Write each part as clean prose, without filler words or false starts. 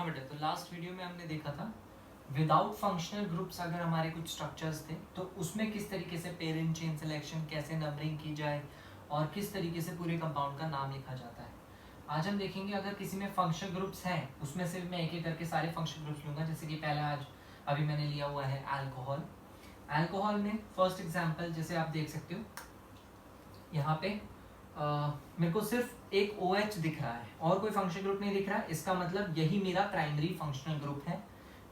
बेटे, तो last video में हमने देखा था विदाउट फंक्शनल ग्रुप्स अगर हमारे कुछ स्ट्रक्चर्स थे तो उसमें किस तरीके से पेरेंट चेन सिलेक्शन, कैसे नंबरिंग की जाए और किस तरीके से पूरे कंपाउंड का नाम लिखा जाता है। आज हम देखेंगे अगर किसी में फंक्शनल ग्रुप्स हैं, उसमें से मैं एक एक करके सारे फंक्शनल ग्रुप्स लूंगा। जैसे कि पहला आज अभी मैंने लिया हुआ है अल्कोहल। अल्कोहल में फर्स्ट एग्जाम्पल जैसे आप देख सकते हो यहाँ पे मेरे को सिर्फ एक OH दिख रहा है और कोई फंक्शनल ग्रुप नहीं दिख रहा है। इसका मतलब यही मेरा प्राइमरी फंक्शनल ग्रुप है,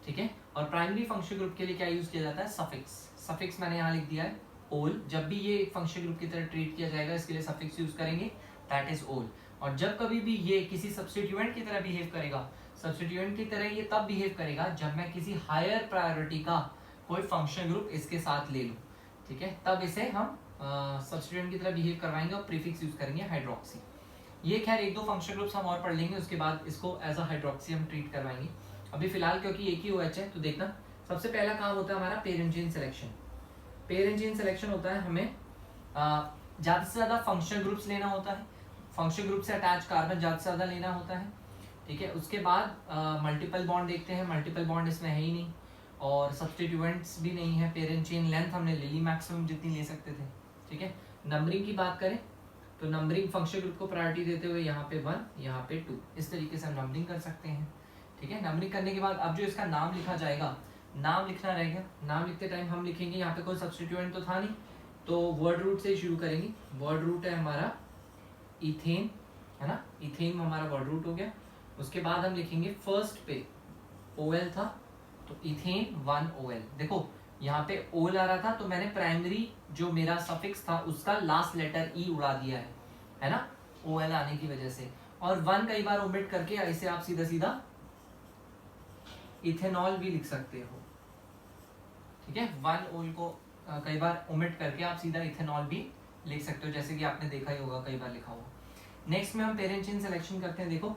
ठीक है। और प्राइमरी फंक्शनल ग्रुप के लिए क्या यूज किया जाता है? सफिक्स। सफिक्स मैंने यहाँ लिख दिया है ओल। जब भी ये एक फंक्शनल ग्रुप की तरह ट्रीट किया जाएगा इसके लिए सफिक्स यूज करेंगे, दैट इज ओल। और जब कभी भी ये किसी सब्स्टिट्यूएंट की तरह बिहेव करेगा, सब्स्टिट्यूएंट की तरह ये तब बिहेव करेगा जब मैं किसी हायर प्रायोरिटी का कोई फंक्शनल ग्रुप इसके साथ ले लूँ, ठीक है। तब इसे हम सब्स्टिट्यूएंट की तरह बिहेव करवाएंगे और प्रीफिक्स यूज करेंगे हाइड्रोक्सी। ये खैर एक दो फंक्शनल ग्रुप्स हम और पढ़ लेंगे, उसके बाद इसको एज अ हाइड्रोक्सी हम ट्रीट करवाएंगे। अभी फिलहाल क्योंकि एक ही OH है तो देखना सबसे पहला काम होता है हमारा parent chain selection. Parent chain selection होता है हमें ज़्यादा से ज़्यादा फंक्शनल ग्रुप्स लेना होता है, फंक्शनल ग्रुप से अटैच कार्बन ज़्यादा से ज़्यादा लेना होता है, ठीक है। उसके बाद मल्टीपल बॉन्ड देखते हैं, मल्टीपल बॉन्ड इसमें है ही नहीं और सब्स्टिट्यूएंट्स भी नहीं है। पेरेंट चेन लेंथ हमने ले ली मैक्सिमम जितनी ले सकते थे, ठीक है। नंबरिंग की बात करें तो नंबरिंग फंक्शनल ग्रुप को प्रायोरिटी देते हुए यहाँ पे 1, यहाँ पे 2, इस तरीके से हम नंबरिंग कर सकते हैं, ठीक है। नंबरिंग करने के बाद अब जो इसका नाम लिखा जाएगा, नाम लिखना रहेगा। नाम लिखते टाइम हम लिखेंगे, यहाँ पे कोई सब्स्टिट्यूएंट तो था नहीं तो वर्ड रूट से ही शुरू करेंगे। वर्ड रूट है हमारा इथेन, है ना। इथेन हमारा वर्ड रूट हो गया। उसके बाद हम लिखेंगे फर्स्ट पे OL था तो इथेन 1OL। देखो यहाँ पे ओल आ रहा था तो मैंने प्राइमरी जो मेरा सफिक्स था उसका लास्ट लेटर ई उड़ा दिया है ना, OL आने की वजह से। और 1 कई बार ओमिट करके इसे आप सीधा सीधा इथेनॉल भी लिख सकते हो, ठीक है। 1 ओल को कई बार ओमिट करके आप सीधा इथेनॉल भी लिख सकते हो, जैसे कि आपने देखा ही होगा कई बार लिखा हुआ। नेक्स्ट में हम पेरेंट चेन सिलेक्शन करते हैं। देखो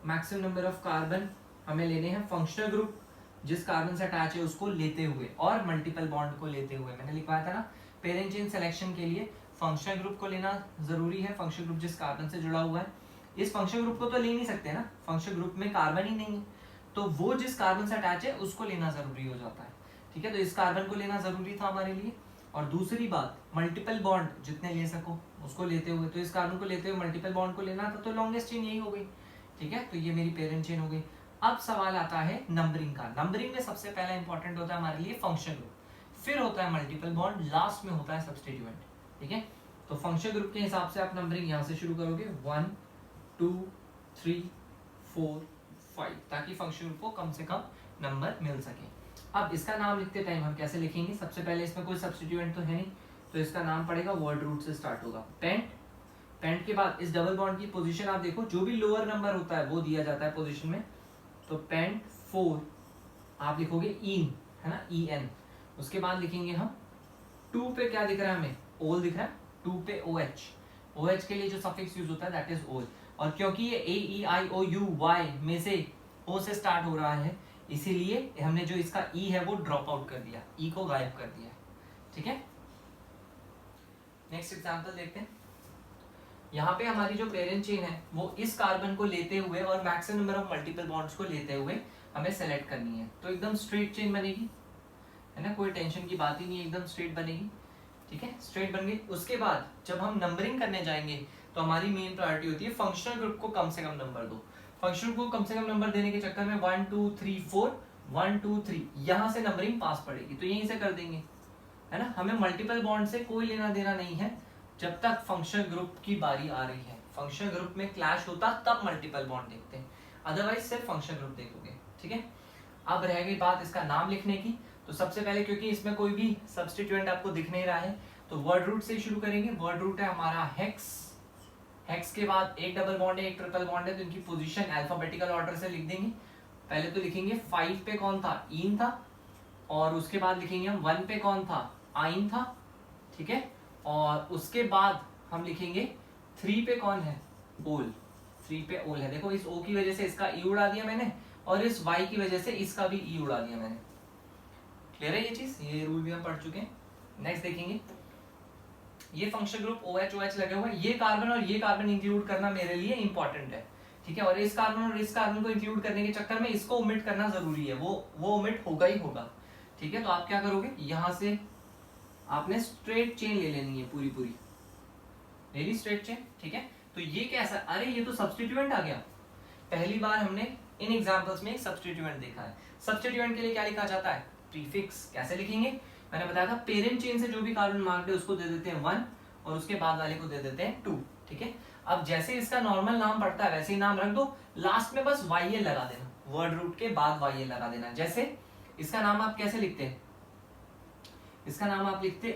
मैक्सिमम नंबर ऑफ कार्बन हमें लेने हैं, फंक्शनल ग्रुप जिस कार्बन से अटैच है उसको लेते हुए और मल्टीपल बॉन्ड को लेते हुए। मैंने लिखवाया था ना पेरेंट चेन सिलेक्शन के लिए फंक्शनल ग्रुप को लेना जरूरी है, फंक्शनल ग्रुप जिस कार्बन से जुड़ा हुआ है। इस फंक्शनल ग्रुप को तो ले नहीं सकते ना, फंक्शनल ग्रुप में कार्बन ही नहीं है, तो वो जिस कार्बन से अटैच है उसको लेना जरूरी हो जाता है, ठीक है। तो इस कार्बन को लेना जरूरी था हमारे लिए। और दूसरी बात मल्टीपल बॉन्ड जितने ले सको उसको लेते हुए, तो इस कार्बन को लेते हुए मल्टीपल बॉन्ड को लेना था तो लॉन्गेस्ट चेन यही हो गई, ठीक है। तो ये मेरी पेरेंट चेन हो गई। अब सवाल आता है नंबरिंग का। नंबरिंग में सबसे पहला इंपॉर्टेंट होता है हमारे लिए फंक्शनल ग्रुप, फिर होता है मल्टीपल बॉन्ड, लास्ट में होता है सब्स्टिट्यूएंट, ठीक है। तो फंक्शनल ग्रुप के हिसाब से आप नंबरिंग यहाँ से शुरू करोगे 1 2 3 4 5, ताकि फंक्शनल ग्रुप को कम से कम नंबर मिल सके। अब इसका नाम लिखते टाइम हम कैसे लिखेंगे? सबसे पहले इसमें कोई सब्स्टिट्यूएंट तो है नहीं तो इसका नाम पड़ेगा वर्ड रूट से स्टार्ट होगा पेंट। पेंट के बाद इस डबल बॉन्ड की पोजीशन आप देखो, जो भी लोअर नंबर होता है वो दिया जाता है पोजीशन में। तो पेंट 4 आप लिखोगे इन, है ना, EN। उसके बाद लिखेंगे हम 2 पे क्या दिख रहा है हमें? ओल दिख रहा है। 2 पे OH, OH के लिए जो सफिक्स यूज होता है दैट इज ओल। और क्योंकि ये AEIOUY में से O से स्टार्ट हो रहा है इसीलिए हमने जो इसका E है वो ड्रॉप आउट कर दिया, E को गायब कर दिया, ठीक है। नेक्स्ट एग्जांपल देखते हैं। यहाँ पे हमारी जो पेरेंट चेन है वो इस कार्बन को लेते हुए और maximum number of multiple bonds को लेते हुए हमें सेलेक्ट करनी है। तो एकदम स्ट्रेट चेन बनेगी, है ना, कोई टेंशन की बात ही नहीं है, एकदम स्ट्रेट बनेगी, ठीक है। स्ट्रेट बन गई। उसके बाद जब हम नंबरिंग करने जाएंगे तो हमारी मेन प्रायोरिटी होती है फंक्शनल ग्रुप को कम से कम नंबर दो। फंक्शनल को कम से कम नंबर देने के चक्कर में 1 2 3 4 1 2 3 यहाँ से नंबरिंग पास पड़ेगी तो यहीं से कर देंगे, है ना। हमें मल्टीपल बॉन्ड से कोई लेना देना नहीं है जब तक फंक्शनल ग्रुप की बारी आ रही है। फंक्शनल ग्रुप में क्लैश होता तब मल्टीपल बॉन्ड देखते हैं, अदरवाइज सिर्फ फंक्शनल ग्रुप देखोगे, ठीक है। अब रह गई बात इसका नाम लिखने की। तो सबसे पहले क्योंकि इसमें कोई भी सब्स्टिट्यूएंट आपको दिख नहीं रहा है तो वर्ड रूट से शुरू करेंगे। वर्ड रूट है हमारा हेक्स। हेक्स के बाद एक डबल बॉन्ड है, एक ट्रिपल बॉन्ड है, तो इनकी पोजीशन अल्फाबेटिकल ऑर्डर से लिख देंगे। पहले तो लिखेंगे 5 पे कौन था? इन था। और उसके बाद लिखेंगे हम 1 पे कौन था? आइन था, ठीक है। और उसके बाद हम लिखेंगे 3 पे कौन है? ओल। 3 पे ओल है। देखो इस O की वजह से इसका E उड़ा दिया मैंने और इस Y की वजह से इसका भी E उड़ा दिया मैंने। क्लियर है ये चीज? ये रूल भी हम पढ़ चुके हैं। नेक्स्ट देखेंगे, ये फंक्शनल ग्रुप OH OH लगे हुए हैं, ये कार्बन और ये कार्बन इंक्लूड करना मेरे लिए इंपॉर्टेंट है, ठीक है, और इस कार्बन को इंक्लूड करने के चक्कर में इसको ओमिट करना जरूरी है, वो ओमिट होगा ही होगा। ठीक है, तो आप क्या करोगे, यहां से आपने स्ट्रेट चेन ले लेनी है, पूरी पूरी ले ली स्ट्रेट चेन। ठीक है, तो ये कैसा, अरे ये तो सब्स्टिट्यूएंट आ गया। पहली बार हमने इन एग्जांपल्स में एक सब्स्टिट्यूएंट देखा है। सब्स्टिट्यूएंट के लिए क्या लिखा जाता है, प्रीफिक्स। कैसे लिखेंगे, मैंने बताया था पेरेंट चेन से जो भी कार्बन मार्क्ड है उसको दे देते हैं 1 और उसके बाद वाले को दे देते हैं 2। ठीक है, अब जैसे इसका नॉर्मल नाम पड़ता है वैसे ही नाम रख दो, लास्ट में बस YL लगा देना, वर्ड रूट के बाद YL लगा देना। जैसे इसका नाम आप कैसे लिखते हैं, इसका नाम आप लिखते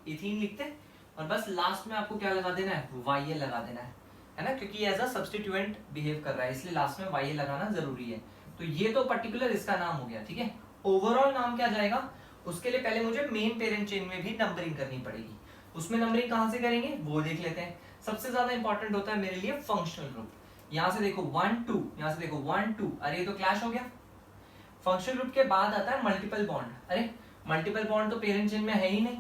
इथीन लिखते हैं, और बस लास्ट में आपको क्या लगा देना है, YL लगा देना है ना, क्योंकि एज अ सब्स्टिट्यूएंट बिहेव कर रहा है इसलिए लास्ट में YL लगाना जरूरी है। तो ये तो पर्टिकुलर इसका नाम हो गया। ठीक है, ओवरऑल नाम क्या जाएगा, उसके लिए पहले मुझे मेन पेरेंट चेन में भी नंबरिंग करनी पड़ेगी। उसमें नंबरिंग कहां से करेंगे वो देख लेते हैं। सबसे ज्यादा इंपॉर्टेंट होता है मेरे लिए फंक्शनल ग्रुप। यहां से देखो 1 2, यहां से देखो 1 2, अरे ये तो क्लैश हो गया। फंक्शनल ग्रुप के बाद आता है मल्टीपल बॉन्ड, अरे मल्टीपल बॉन्ड तो पेरेंट चेन में है ही नहीं।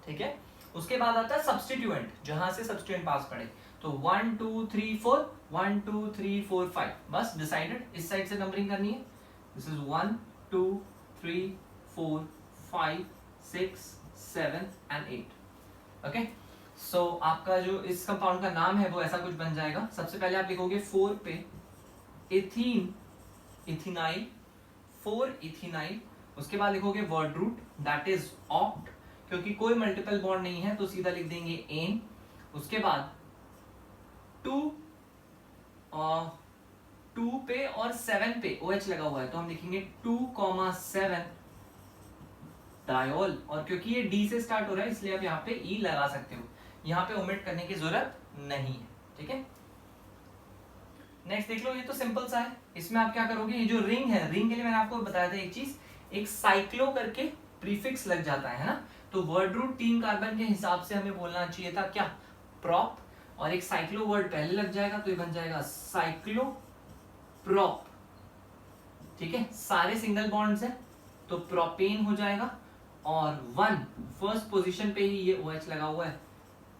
ठीक है, उसके बाद आता है सब्स्टिट्यूएंट, जहां से सब्स्टिट्यूएंट पास पड़े, तो 1 2 3 4, 1 2 3 4 5, बस डिसाइडेड। इस साइड से नंबरिंग करनी है, दिस इज 1 2 3 4 5 6 7 एंड 8। ओके, सो आपका जो इस कंपाउंड का नाम है वो ऐसा कुछ बन जाएगा। सबसे पहले आप लिखोगे 4 पे इथीन, इथिनाइल, 4 इथिनाइल। उसके बाद लिखोगे word root that is oct, क्योंकि कोई मल्टीपल बॉन्ड नहीं है तो सीधा लिख देंगे एन। उसके बाद 2 पे और 7 पे OH लगा हुआ है तो हम लिखेंगे 2,7 डायोल, और क्योंकि ये D से स्टार्ट हो रहा है इसलिए आप यहाँ पे E लगा सकते हो, यहाँ पे ओमिट करने की जरूरत नहीं है। ठीक है, नेक्स्ट देख लो, ये तो सिंपल सा है। इसमें आप क्या करोगे, ये जो रिंग है, रिंग के लिए मैंने आपको बताया था एक चीज, एक साइक्लो करके प्रीफिक्स लग जाता है ना, तो वर्ड रूट 3 कार्बन के हिसाब से हमें बोलना चाहिए था क्या, प्रॉप, और एक साइक्लो वर्ड पहले लग जाएगा तो ये बन जाएगा साइक्लो प्रॉप। ठीक है, सारे सिंगल बॉन्ड्स हैं तो प्रोपेन हो जाएगा, और 1 फर्स्ट पोजीशन पे ही ये OH लगा हुआ है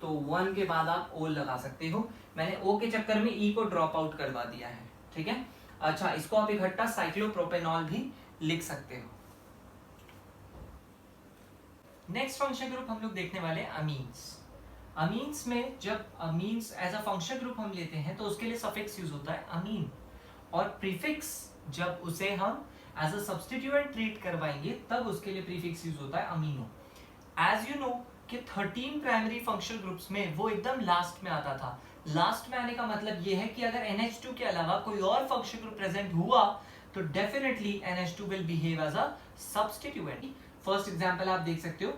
तो 1 के बाद आप O लगा सकते हो। मैंने O के चक्कर में E को ड्रॉप आउट करवा दिया है। ठीक है, अच्छा इसको आप इकट्ठा साइक्लोप्रोपेनॉल भी लिख सकते हो। नेक्स्ट फंक्शन ग्रुप हम लोग देखने वाले हैं अमीन्स। अमीन्स में जब amines as a function group हम लेते हैं तो उसके लिए सफिक्स यूज होता है अमीन, और प्रीफिक्स जब उसे हम एज अ सब्स्टिट्यूएंट ट्रीट करवाएंगे तब उसके लिए प्रीफिक्स यूज होता है अमीनो। एज यू नो कि 13 प्राइमरी फंक्शनल ग्रुप्स में वो एकदम लास्ट में आता था। लास्ट में आने का मतलब ये है कि अगर NH2 के अलावा कोई और फंक्शनल ग्रुप प्रेजेंट हुआ तो definitely NH2 will behave as a substituent. First example आप देख सकते हो,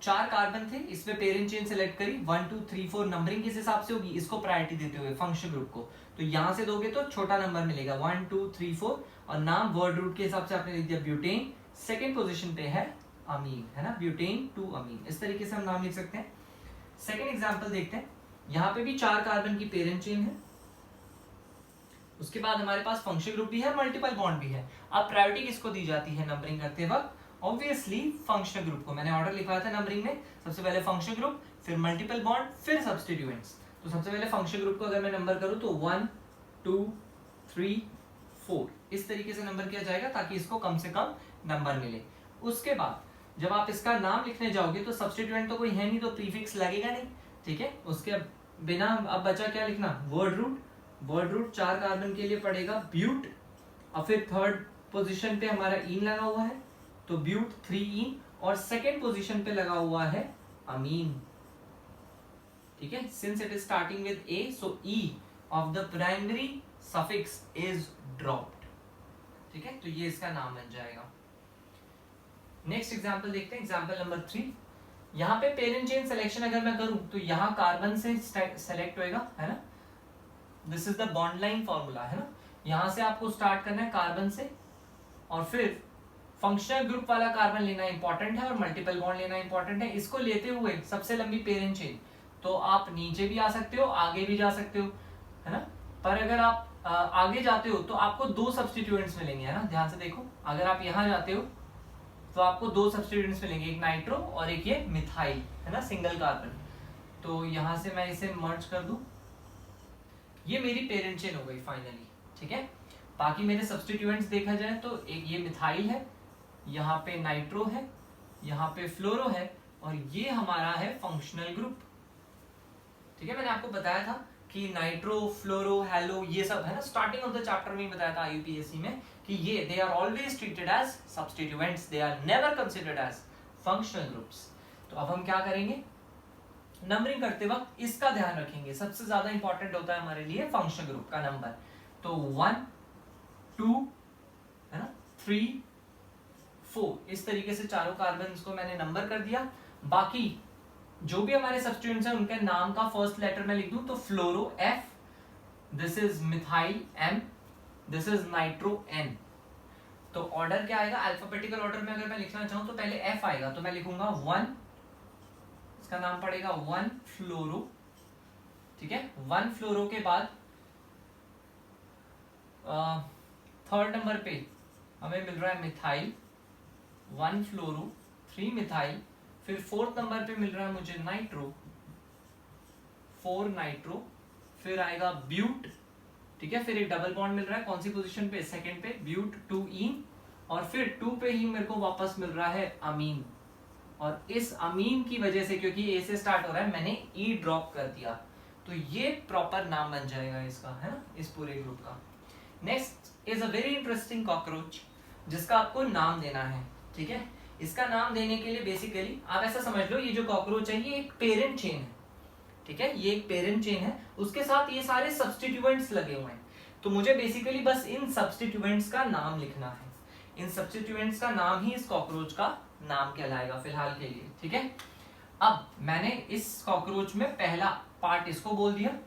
4 कार्बन थे, इसमें पेरेंट चेन सेलेक्ट करी, 1 2 3 4 नंबरिंग किस हिसाब से होगी, इसको प्रायोरिटी देते हुए फंक्शन ग्रुप को, तो यहां से दोगे तो छोटा नंबर मिलेगा 1 2 3 4, और नाम वर्ड रूट के हिसाब से आपने लिख दिया ब्यूटेन। सेकंड पोजीशन पे है अमीन, है ना, ब्यूटेन 2 अमीन, इस तरीके से हम नाम लिख सकते हैं। सेकंड एग्जांपल देखते हैं, यहाँ पे भी 4 कार्बन की पेरेंट चेन है, उसके बाद हमारे पास फंक्शन ग्रुप भी है, मल्टीपल बॉन्ड भी है। अब प्रायोरिटी किसको दी जाती है नंबरिंग करते वक्त, ऑब्वियसली फंक्शनल ग्रुप को। मैंने ऑर्डर लिखवाया था नंबरिंग में, सबसे पहले फंक्शनल ग्रुप, फिर मल्टीपल बॉन्ड, फिर सब्स्टिट्यूएंट्स। तो सबसे पहले फंक्शनल ग्रुप को अगर मैं नंबर करूं तो 1 2 3 4 इस तरीके से नंबर किया जाएगा ताकि इसको कम से कम नंबर मिले। उसके बाद जब आप इसका नाम लिखने जाओगे तो सब्स्टिट्यूएंट तो कोई है नहीं तो प्रीफिक्स लगेगा नहीं। ठीक है, उसके बिना अब बचा क्या लिखना, word root. Word root 4 carbon के लिए पड़ेगा ब्यूट, और फिर थर्ड पोजीशन पे हमारा इन लगा हुआ है तो ब्यूट 3 इन, और सेकेंड पोजीशन पे लगा हुआ है अमीन। ठीक है, since it is starting with A so E of the primary suffix is dropped. ठीक है, तो ये इसका नाम बन जाएगा। नेक्स्ट एग्जांपल देखते हैं, एग्जांपल नंबर 3। यहाँ पे पेरेंट चेन सिलेक्शन अगर मैं करूं तो यहाँ कार्बन से सेलेक्ट होएगा, है ना, this is the bond line formula, है ना, यहां से आपको स्टार्ट करना है कार्बन से, और फिर फंक्शनल ग्रुप वाला कार्बन लेना इंपॉर्टेंट है और मल्टीपल बॉन्ड लेना इंपॉर्टेंट है। इसको लेते हुए सबसे लंबी पेरेंट चेन, तो आप नीचे भी आ सकते हो, आगे भी जा सकते हो, है ना, पर अगर आप आगे जाते हो तो आपको 2 सब्स्टिट्यूएंट्स मिलेंगे, है ना, ध्यान से देखो, अगर आप यहाँ जाते हो तो आपको 2 सब्स्टिट्यूएंट्स मिलेंगे, एक नाइट्रो और एक ये मिथाइल, है ना, सिंगल कार्बन। तो यहां से मैं इसे मर्ज कर दूं, ये मेरी पेरेंट चेन हो गई फाइनली, ठीक है। बाकी मेरे सब्स्टिट्यूएंट्स देखा जाए तो एक ये मिथाइल है, यहाँ पे नाइट्रो है, यहाँ पे फ्लोरो है, और ये हमारा है फंक्शनल ग्रुप, ठीक है। मैंने आपको बताया था कि नाइट्रो, फ्लोरो, हेलो ये सब है ना, स्टार्टिंग ऑफ द चैप्टर में बताया था यूपीएससी में कि ये they are always treated as substituents, they are never considered as functional groups. तो अब हम क्या करेंगे, नंबरिंग करते वक्त इसका ध्यान रखेंगे, सबसे ज्यादा इंपॉर्टेंट होता है हमारे लिए फंक्शनल ग्रुप का नंबर। तो 1 2 है ना, 3 4 इस तरीके से चारों कार्बन्स को मैंने नंबर कर दिया। बाकी जो भी हमारे सब्स्टिट्यूएंट्स हैं उनके नाम का फर्स्ट लेटर मैं लिख दूं, तो फ्लोरो F, this is methyl M, this is nitro N। तो ऑर्डर क्या आएगा, अल्फाबेटिकल ऑर्डर में अगर मैं लिखना चाहूं तो पहले F आएगा, तो मैं लिखूंगा 1, इसका नाम पड़ेगा 1 फ्लोरो, ठीक है। 1 फ्लोरो के बाद थर्ड नंबर पे हमें मिल रहा है मिथाइल, 1 फ्लोरो 3 मिथाइल, फिर फोर्थ नंबर पे मिल रहा है मुझे नाइट्रो, 4 नाइट्रो, फिर आएगा ब्यूट, ठीक है। फिर एक डबल बॉन्ड मिल रहा है कौन सी पोजीशन पे, सेकंड पे, ब्यूट 2 ईन, और फिर 2 पे ही मेरे को वापस मिल रहा है अमीन। और इस अमीन की वजह से, क्योंकि ए से स्टार्ट हो रहा है, मैंने ई ड्रॉप कर दिया, तो ये प्रॉपर नाम बन जाएगा इसका, है ना, इस पूरे ग्रुप का। Next is a very interesting cockroach, जिसका आपको नाम देना है, ठीक है। इसका नाम देने के लिए बेसिकली आप ऐसा समझ लो, ये जो कॉकरोच है ये एक पेरेंट चेन है, ठीक है, ये एक पेरेंट चेन है, उसके साथ ये सारे सब्स्टिट्यूएंट्स लगे हुए हैं। तो मुझे बेसिकली बस इन सब्स्टिट्यूएंट्स का नाम लिखना है, इन सब्स्टिट्यूएंट्स का नाम ही इस कॉकरोच का नाम कहलाएगा फिलहाल के लिए, ठीक है। अब मैंने इस कॉकरोच में पहला पार्ट इसको बोल दिया,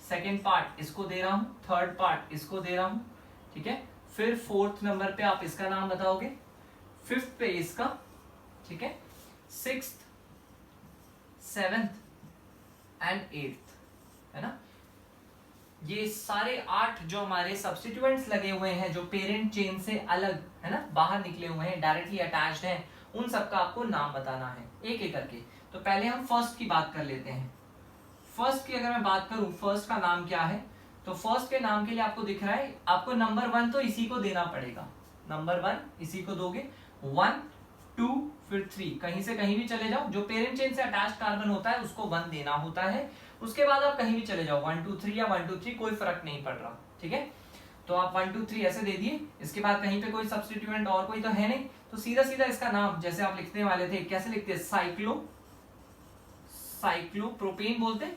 सेकेंड पार्ट इसको दे रहा हूं, थर्ड पार्ट इसको दे रहा हूं, ठीक है। फिर फोर्थ नंबर पे आप इसका नाम बताओगे, फिफ्थ पे इसका, ठीक है, सिक्स्थ, सेवेंथ एंड एट्थ, है ना। ये सारे 8 जो हमारे सब्स्टिट्यूएंट्स लगे हुए हैं, जो पेरेंट चेन से अलग है ना, बाहर निकले हुए हैं, डायरेक्टली अटैच्ड हैं, उन सबका आपको नाम बताना है एक एक करके। तो पहले हम फर्स्ट की बात कर लेते हैं। फर्स्ट की अगर मैं बात करूं, फर्स्ट का नाम क्या है, तो फर्स्ट के नाम के लिए आपको दिख रहा है, आपको नंबर 1 तो इसी को देना पड़ेगा, नंबर 1 इसी को दोगे, 1 2 फिर 3, कहीं से कहीं भी चले जाओ, जो पेरेंट चेन से अटैच्ड कार्बन होता है उसको 1 देना होता है, उसके बाद आप कहीं भी चले जाओ, 1 2 3 या 1 2 3 कोई फर्क नहीं पड़ रहा, ठीक है। तो आप 1 2 3 ऐसे दे दिए, इसके बाद कहीं पे कोई सब्स्टिट्यूएंट और कोई तो है नहीं, तो सीधा सीधा इसका नाम जैसे आप लिखने वाले थे, कैसे लिखते हैं, साइक्लोप्रोपेन बोलते।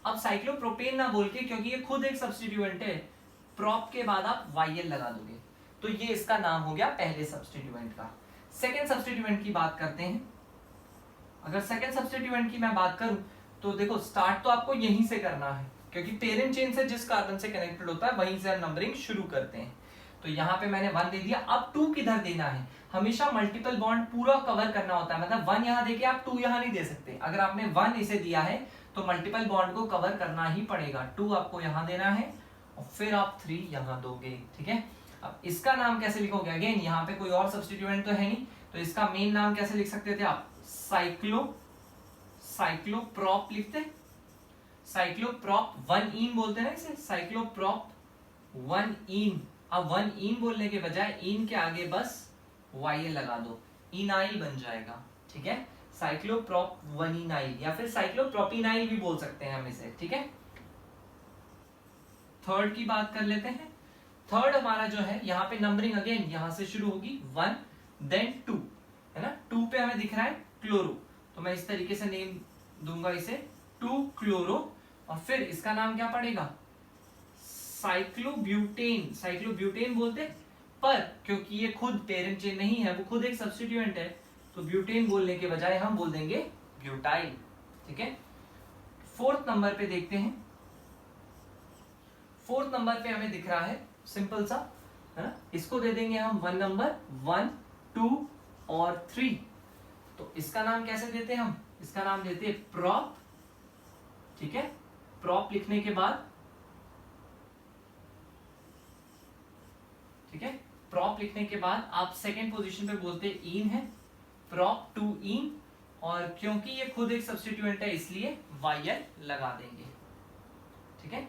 अब साइक्लोप्रोपेन ना बोल के, क्योंकि ये खुद एक सब्स्टिट्यूएंट है, प्रोप के बाद आप YL लगा दोगे, तो ये इसका नाम हो गया पहले सब्स्टिट्यूएंट का। सेकेंड सब्स्टिट्यूएंट की बात करते हैं। अगर सेकेंड सब्स्टिट्यूएंट की मैं बात करूं, तो देखो स्टार्ट तो आपको यहीं से करना है, क्योंकि पेरेंट चेन से जिस कार्बन से कनेक्टेड होता है वहीं से हम नंबरिंग शुरू करते हैं। तो यहाँ पे मैंने 1 दे दिया, अब 2 किधर देना है, हमेशा मल्टीपल बॉन्ड पूरा कवर करना होता है, मतलब 1 यहाँ देके आप 2 यहाँ नहीं दे सकते। अगर आपने 1 इसे दिया है तो मल्टीपल बॉन्ड को कवर करना ही पड़ेगा, 2 आपको यहाँ देना है और फिर आप 3 यहाँ दोगे, ठीक है। अब इसका नाम कैसे लिखोगे, अगेन यहाँ पे कोई और सब्स्टिट्यूएंट तो है नहीं, तो इसका मेन नाम कैसे लिख सकते थे आप, साइक्लोप्रोप लिखते, साइक्लोप्रोप 1 इन बोलते हैं ना इसे, साइक्लोप्रोप 1 इन। अब 1 इन बोलने के बजाय इन के आगे बस YL लगा दो, इनाइल बन जाएगा, ठीक है, साइक्लोप्रोप 1 इनाइल, या फिर साइक्लोप्रोपिनाइल भी बोल सकते हैं हम इसे, ठीक है। थर्ड की बात कर लेते हैं। थर्ड हमारा जो है, यहाँ पे नंबरिंग अगेन यहाँ से शुरू होगी, 1 देन 2, है ना। 2 पे हमें दिख रहा है क्लोरो, तो मैं इस तरीके से नेम दूंगा इसे 2 क्लोरो, और फिर इसका नाम क्या पड़ेगा, साइक्लोब्यूटेन। साइक्लोब्यूटेन बोलते, पर क्योंकि ये खुद पेरेंट चेन नहीं है, वो खुद एक सब्स्टिट्यूएंट है, तो ब्यूटेन बोलने के बजाय हम बोल देंगे ब्यूटाइल, ठीक है। फोर्थ नंबर पे देखते हैं। फोर्थ नंबर पे हमें दिख रहा है सिंपल सा, है ना, इसको दे देंगे हम 1 नंबर, 1 2 और 3। तो इसका नाम कैसे देते हैं हम, इसका नाम देते हैं प्रॉप, ठीक है। प्रॉप लिखने के बाद, ठीक है, प्रॉप लिखने के बाद आप सेकेंड पोजीशन पे बोलते इन है, प्रॉप 2 इन, और क्योंकि ये खुद एक सब्स्टिट्यूएंट है इसलिए YL लगा देंगे, ठीक है।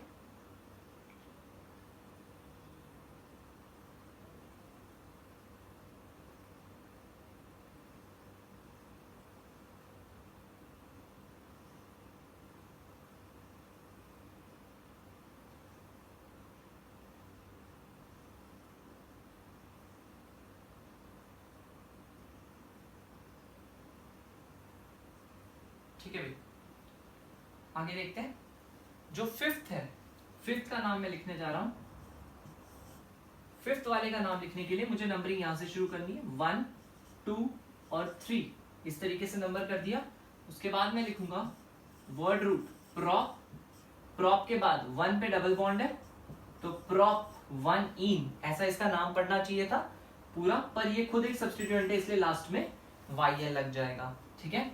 ठीक है भाई, आगे देखते हैं। जो फिफ्थ है, फिफ्थ का नाम मैं लिखने जा रहा हूं। फिफ्थ वाले का नाम लिखने के लिए मुझे नंबरिंग यहां से शुरू करनी है, 1 2 और 3 इस तरीके से नंबर कर दिया। उसके बाद मैं लिखूंगा वर्ड रूट प्रॉप, प्रॉप के बाद 1 पे डबल बॉन्ड है तो प्रॉप 1 इन, ऐसा इसका नाम पढ़ना चाहिए था पूरा, पर ये खुद एक सब्स्टिट्यूएंट है इसलिए लास्ट में YL लग जाएगा। ठीक है,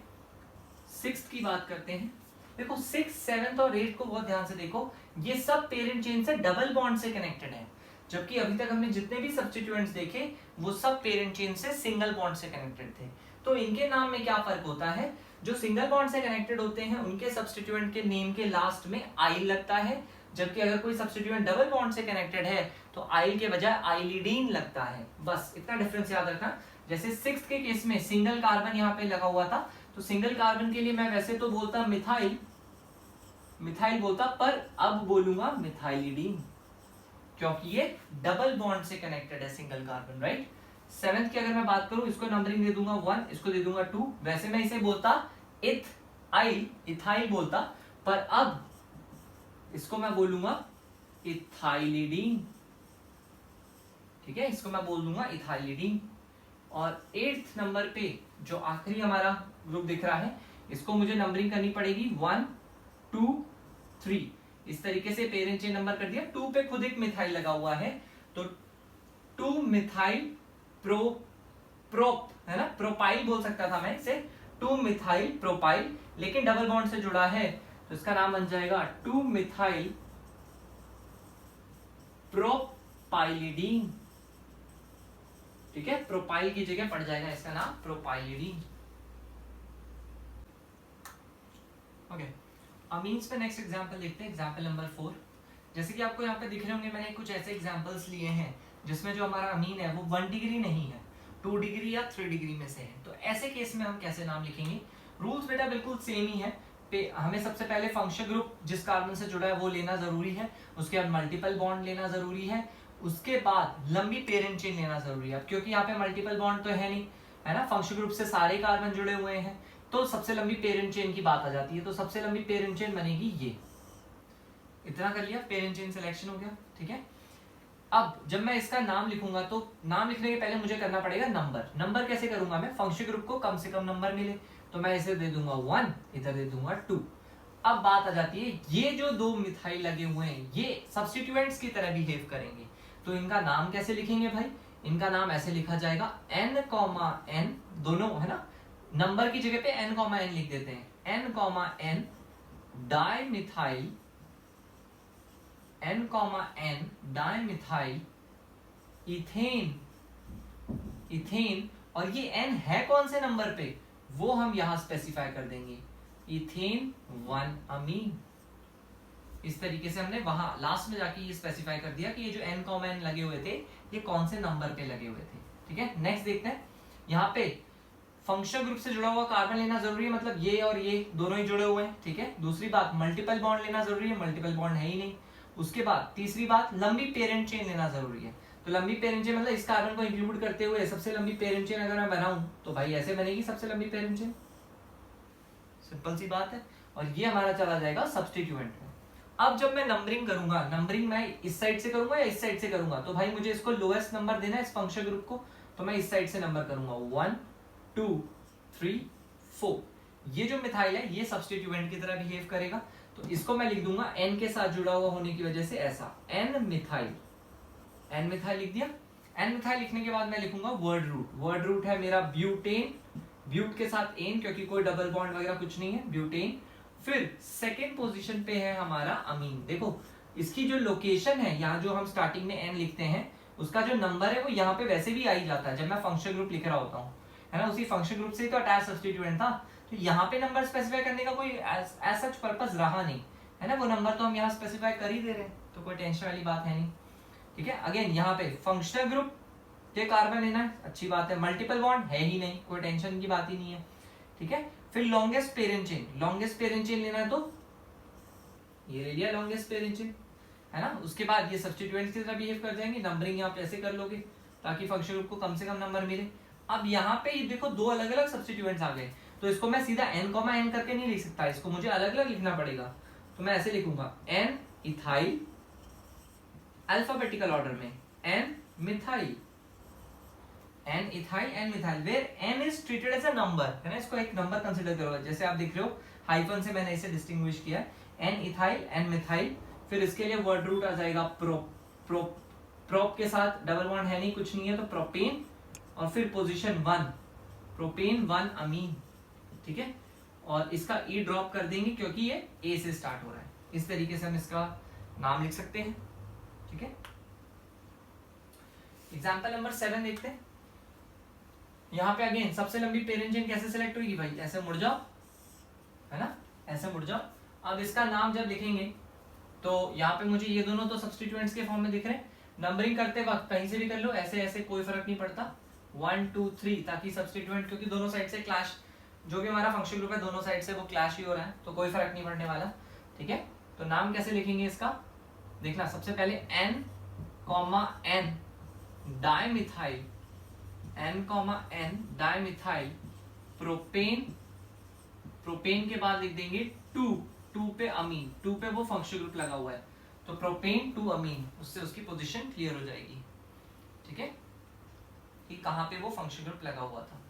सिक्स्थ की बात करते हैं। देखो 6, 7 और 8 को बहुत ध्यान से देखो, ये सब पेरेंट चेन से डबल बॉन्ड से कनेक्टेड है, जबकि अभी तक हमने जितने भी सब्स्टिट्यूएंट्स देखे वो सब पेरेंट चेन से सिंगल बॉन्ड से कनेक्टेड थे। तो इनके नाम में क्या फर्क होता है, जो सिंगल बॉन्ड से कनेक्टेड होते हैं उनके सब्स्टिट्यूएंट के नेम के लास्ट में आई लगता है, जबकि अगर कोई सब्स्टिट्यूएंट डबल बॉन्ड से कनेक्टेड है तो आई के बजाय आइलिडीन लगता है। बस इतना डिफरेंस याद रखना। जैसे सिक्स्थ के केस में सिंगल कार्बन यहाँ पे लगा हुआ था, तो सिंगल कार्बन के लिए मैं वैसे तो बोलता मिथाइल, मिथाइल बोलता, पर अब बोलूंगा मिथाइलिडीन, क्योंकि ये डबल बॉन्ड से कनेक्टेड है सिंगल कार्बन, राइट। सेवेंथ की अगर मैं बात करूं, इसको नंबरिंग दे दूंगा 1, इसको दे दूंगा 2। वैसे मैं इसे बोलता इथाइल, इथाइल बोलता, पर अब इसको मैं बोलूंगा इथाइलिडीन। ठीक है, इसको मैं बोल दूंगा इथाइलिडीन। और 8th नंबर पे जो आखिरी हमारा ग्रुप दिख रहा है, इसको मुझे नंबरिंग करनी पड़ेगी 1 2 3 इस तरीके से पेरेंट चेन नंबर कर दिया। 2 पे खुद एक मिथाइल लगा हुआ है तो 2 मिथाइल प्रोप है ना, प्रोपाइल बोल सकता था मैं इसे, 2 मिथाइल प्रोपाइल, लेकिन डबल बॉन्ड से जुड़ा है तो इसका नाम बन जाएगा 2 मिथाइल प्रोपाइलिडीन। ठीक है, प्रोपाइल की जगह पड़ जाएगा इसका नाम प्रोपाइलिडीन। ओके, अमीन्स पे नेक्स्ट एग्जांपल देखते हैं, एग्जांपल नंबर 4। जैसे कि आपको यहाँ पे दिख रहे होंगे, मैंने कुछ ऐसे एग्जांपल्स लिए हैं जिसमें जो हमारा अमीन है वो 1 डिग्री नहीं है, 2 डिग्री या 3 डिग्री में से है। तो ऐसे केस में हम कैसे नाम लिखेंगे? रूल्स बेटा बिल्कुल सेम ही है। हमें सबसे पहले फंक्शन ग्रुप जिस कार्बन से जुड़ा है वो लेना जरूरी है, उसके बाद मल्टीपल बॉन्ड लेना जरूरी है, उसके बाद लंबी पेरेंट चेन लेना जरूरी है। क्योंकि यहाँ पे मल्टीपल बॉन्ड तो है नहीं, है ना, फंक्शन ग्रुप से सारे कार्बन जुड़े हुए हैं, तो सबसे लंबी पेरेंट चेन की बात आ जाती है। तो सबसे लंबी पेरेंट चेन बनेगी ये। इतना कर लिया, पेरेंट चेन सिलेक्शन हो गया। ठीक है, अब जब मैं इसका नाम लिखूंगा तो नाम लिखने के पहले मुझे करना पड़ेगा नंबर। नंबर कैसे करूंगा मैं? फंक्शन ग्रुप को कम से कम नंबर मिले, तो मैं इसे दे दूंगा 1, इधर दे दूंगा 2। अब बात आ जाती है, ये जो 2 मिथाइल लगे हुए हैं ये सब्स्टिट्यूएंट्स की तरह बिहेव करेंगे, तो इनका नाम कैसे लिखेंगे भाई? इनका नाम ऐसे लिखा जाएगा n, n, दोनों है ना, नंबर की जगह पे n, n लिख देते हैं, n, n dimethyl, n, n dimethyl ethane, ethane. और ये n है कौन से नंबर पे वो हम यहां स्पेसिफाई कर देंगे, इथेन 1 अमीन। इस तरीके से हमने वहां लास्ट में जाके ये स्पेसिफाई कर दिया कि ये जो n, n लगे हुए थे ये कौन से नंबर पे लगे हुए थे। ठीक है, नेक्स्ट देखते हैं। यहाँ पे फंक्शन ग्रुप से जुड़ा हुआ कार्बन लेना जरूरी है, मतलब ये और ये दोनों ही जुड़े हुए हैं। ठीक है, दूसरी बात मल्टीपल बॉन्ड लेना जरूरी है, मल्टीपल बॉन्ड है ही नहीं। उसके बाद तीसरी बात लंबी पेरेंट चेन लेना जरूरी है। तो लंबी पेरेंट चेन मतलब इस कार्बन को इंक्लूड करते हुए सबसे लंबी पेरेंट चेन अगर मैं बनाऊं तो भाई ऐसे बनेगी सबसे लंबी पेरेंट चेन, सिंपल सी बात है। और ये हमारा चला जाएगा सब्स्टिट्यूएंट में। अब जब मैं नंबरिंग करूंगा, नंबरिंग मैं इस साइड से करूंगा या इस साइड से करूंगा, तो भाई मुझे इसको लोएस्ट नंबर देना है इस फंक्शन ग्रुप को, तो मैं इस साइड से नंबर करूंगा 1 2 3 4। ये जो मिथाइल है ये सब्स्टिट्यूएंट की तरह बिहेव करेगा, तो इसको मैं लिख दूंगा n के साथ जुड़ा हुआ होने की वजह से ऐसा n मिथाइल, n मिथाइल लिख दिया। n मिथाइल लिखने के बाद मैं लिखूंगा वर्ड रूट। वर्ड रूट है मेरा ब्यूटेन, ब्यूट के साथ एन क्योंकि कोई डबल बॉन्ड वगैरह कुछ नहीं है, ब्यूटेन। फिर सेकेंड पोजीशन पे है हमारा अमीन। देखो इसकी जो लोकेशन है, यहाँ जो हम स्टार्टिंग में n लिखते हैं उसका जो नंबर है वो यहाँ पे वैसे भी आ ही जाता है जब मैं फंक्शन ग्रुप लिख रहा होता हूँ, है ना, उसी फंक्शन ग्रुप से ही तो अटैच सब्स्टिट्यूएंट था। तो यहाँ पे नंबर स्पेसिफाई करने का कोई एज सच पर्पस रहा नहीं, है ना, वो नंबर तो हम यहाँ स्पेसिफाई कर ही दे रहे हैं, तो कोई टेंशन वाली बात है नहीं। ठीक है, अगेन यहाँ पे फंक्शनल ग्रुप के कार्बन लेना है, अच्छी बात है, मल्टीपल बॉन्ड है ही नहीं, कोई टेंशन की बात ही नहीं है। ठीक है, फिर longest parent chain, longest parent chain लेना है तो ये ले लिया लॉन्गेस्ट पेरेंट चेन, है ना। उसके बाद ये सब्स्टिट्यूएंट्स की तरह बिहेव कर जाएंगे, नंबरिंग आप ऐसे कर लोगे ताकि फंक्शन ग्रुप को कम से कम नंबर मिले। अब यहाँ पे ये देखो 2 अलग अलग सब्स्टिट्यूएंट्स आ गए, तो इसको मैं सीधा n, करके नहीं लिख सकता, इसको मुझे अलग अलग लिखना पड़ेगा। तो मैं ऐसे लिखूंगा n इथाइल, अल्फाबेटिकल ऑर्डर में n methyl, n ethyl n methyl, where n is treated as a number, है ना, इसको एक नंबर कंसीडर करो। जैसे आप देख रहे हो हाइफन से मैंने इसे डिस्टिंग्विश किया, n इथाइल n मिथाइल, फिर इसके लिए वर्ड रूट आ जाएगा प्रोप के साथ डबल बॉन्ड है नहीं, कुछ नहीं है, तो प्रोपेन, और फिर पोजीशन 1 प्रोपेन 1 अमीन, ठीक है, और इसका ई ड्रॉप कर देंगे क्योंकि ये ए से स्टार्ट हो रहा है। इस तरीके से हम इसका नाम लिख सकते हैं, ठीक है। एग्जाम्पल नंबर 7 देखते हैं। यहाँ पे अगेन सबसे लंबी पेरेंट चेन कैसे सिलेक्ट होगी भाई, ऐसे मुड़ जाओ, है ना, ऐसे मुड़ जाओ। अब इसका नाम जब लिखेंगे तो यहाँ पे मुझे ये दोनों तो सब्स्टिट्यूएंट्स के फॉर्म में दिख रहे हैं, नंबरिंग करते वक्त कहीं से भी कर लो, ऐसे ऐसे कोई फर्क नहीं पड़ता, 1 2 3, ताकि सब्स्टिट्यूएंट, क्योंकि दोनों साइड से क्लैश, जो भी हमारा फंक्शन ग्रुप है दोनों साइड से वो क्लैश ही हो रहा है, तो कोई फर्क नहीं पड़ने वाला, ठीक है। तो नाम कैसे लिखेंगे इसका, देखना, सबसे पहले n, n dimethyl, n, dimethyl propane, propane के बाद लिख देंगे 2 पे अमीन, 2 पे वो फंक्शन ग्रुप लगा हुआ है, तो प्रोपेन 2 अमीन, उससे उसकी पोजीशन क्लियर हो जाएगी, ठीक है, कि कहां पे वो फंक्शन ग्रुप लगा हुआ था।